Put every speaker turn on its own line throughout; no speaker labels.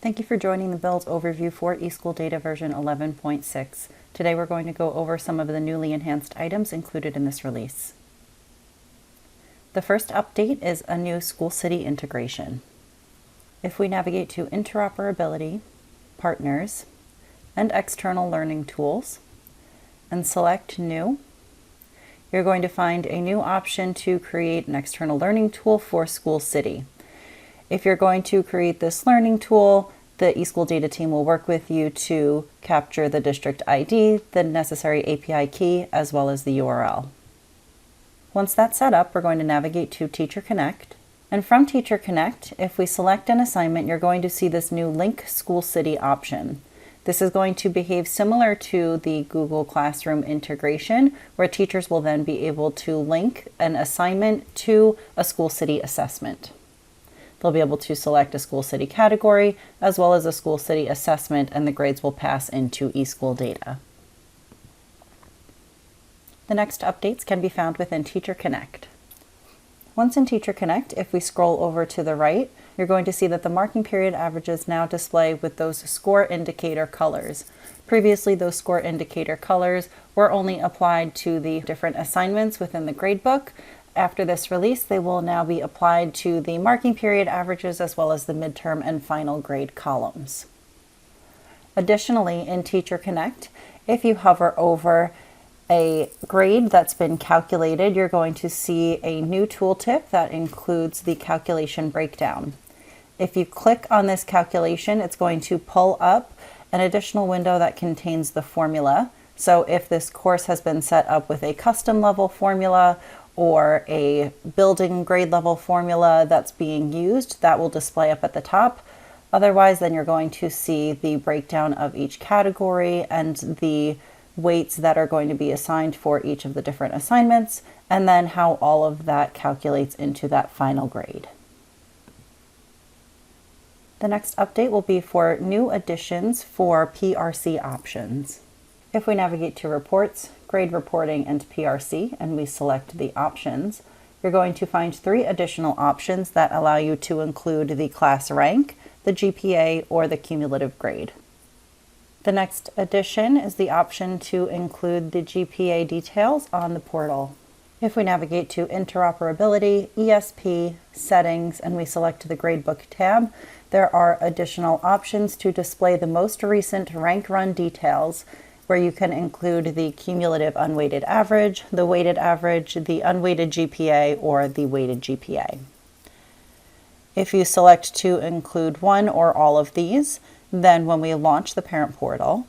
Thank you for joining the Build overview for eSchool Data version 11.6. Today we're going to go over some of the newly enhanced items included in this release. The first update is a new School City integration. If we navigate to Interoperability, Partners, and External Learning Tools, and select New, you're going to find a new option to create an external learning tool for School City. If you're going to create this learning tool, the eSchool Data team will work with you to capture the district ID, the necessary API key, as well as the URL. Once that's set up, we're going to navigate to Teacher Connect. And from Teacher Connect, if we select an assignment, you're going to see this new Link School City option. This is going to behave similar to the Google Classroom integration, where teachers will then be able to link an assignment to a School City assessment. They'll be able to select a School City category as well as a School City assessment, and the grades will pass into eSchool Data. The next updates can be found within Teacher Connect. Once in Teacher Connect, if we scroll over to the right, you're going to see that the marking period averages now display with those score indicator colors. Previously, those score indicator colors were only applied to the different assignments within the gradebook. After this release, they will now be applied to the marking period averages as well as the midterm and final grade columns. Additionally, in Teacher Connect, if you hover over a grade that's been calculated, you're going to see a new tooltip that includes the calculation breakdown. If you click on this calculation, it's going to pull up an additional window that contains the formula. So if this course has been set up with a custom level formula or a building grade level formula that's being used, that will display up at the top. Otherwise, then you're going to see the breakdown of each category and the weights that are going to be assigned for each of the different assignments, and then how all of that calculates into that final grade. The next update will be for new additions for PRC options. If we navigate to Reports, Grade Reporting, and PRC, and we select the options, you're going to find 3 additional options that allow you to include the class rank, the GPA, or the cumulative grade. The next addition is the option to include the GPA details on the portal. If we navigate to Interoperability, ESP, Settings, and we select the Gradebook tab, there are additional options to display the most recent rank run details, where you can include the cumulative unweighted average, the weighted average, the unweighted GPA, or the weighted GPA. If you select to include one or all of these, then when we launch the parent portal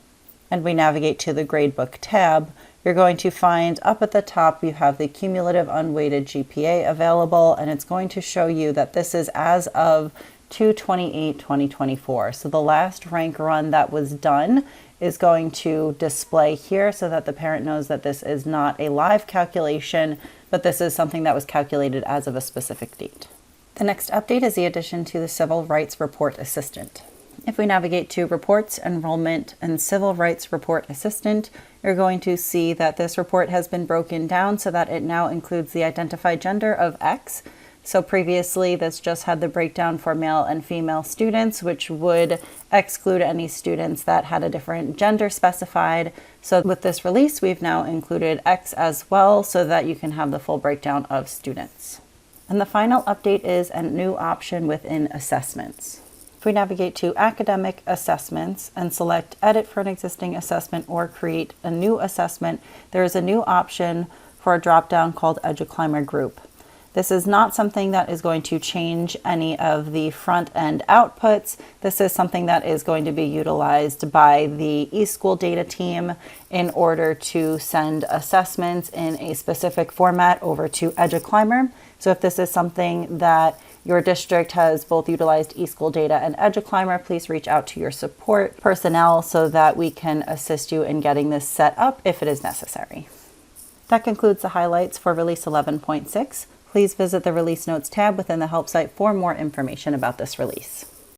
and we navigate to the Gradebook tab, you're going to find up at the top you have the cumulative unweighted GPA available, and it's going to show you that this is as of 2/28/2024. So the last rank run that was done is going to display here so that the parent knows that this is not a live calculation, but this is something that was calculated as of a specific date. The next update is the addition to the Civil Rights Report Assistant. If we navigate to Reports, Enrollment, and Civil Rights Report Assistant, you're going to see that this report has been broken down so that it now includes the identified gender of X. So previously, this just had the breakdown for male and female students, which would exclude any students that had a different gender specified. So with this release, we've now included X as well so that you can have the full breakdown of students. And the final update is a new option within assessments. If we navigate to Academic Assessments and select Edit for an existing assessment or create a new assessment, there is a new option for a drop-down called EduClimber Group. This is not something that is going to change any of the front-end outputs. This is something that is going to be utilized by the eSchool Data team in order to send assessments in a specific format over to EduClimber. So if this is something that your district has both utilized eSchool Data and EduClimber, please reach out to your support personnel so that we can assist you in getting this set up if it is necessary. That concludes the highlights for Release 11.6. Please visit the Release Notes tab within the Help site for more information about this release.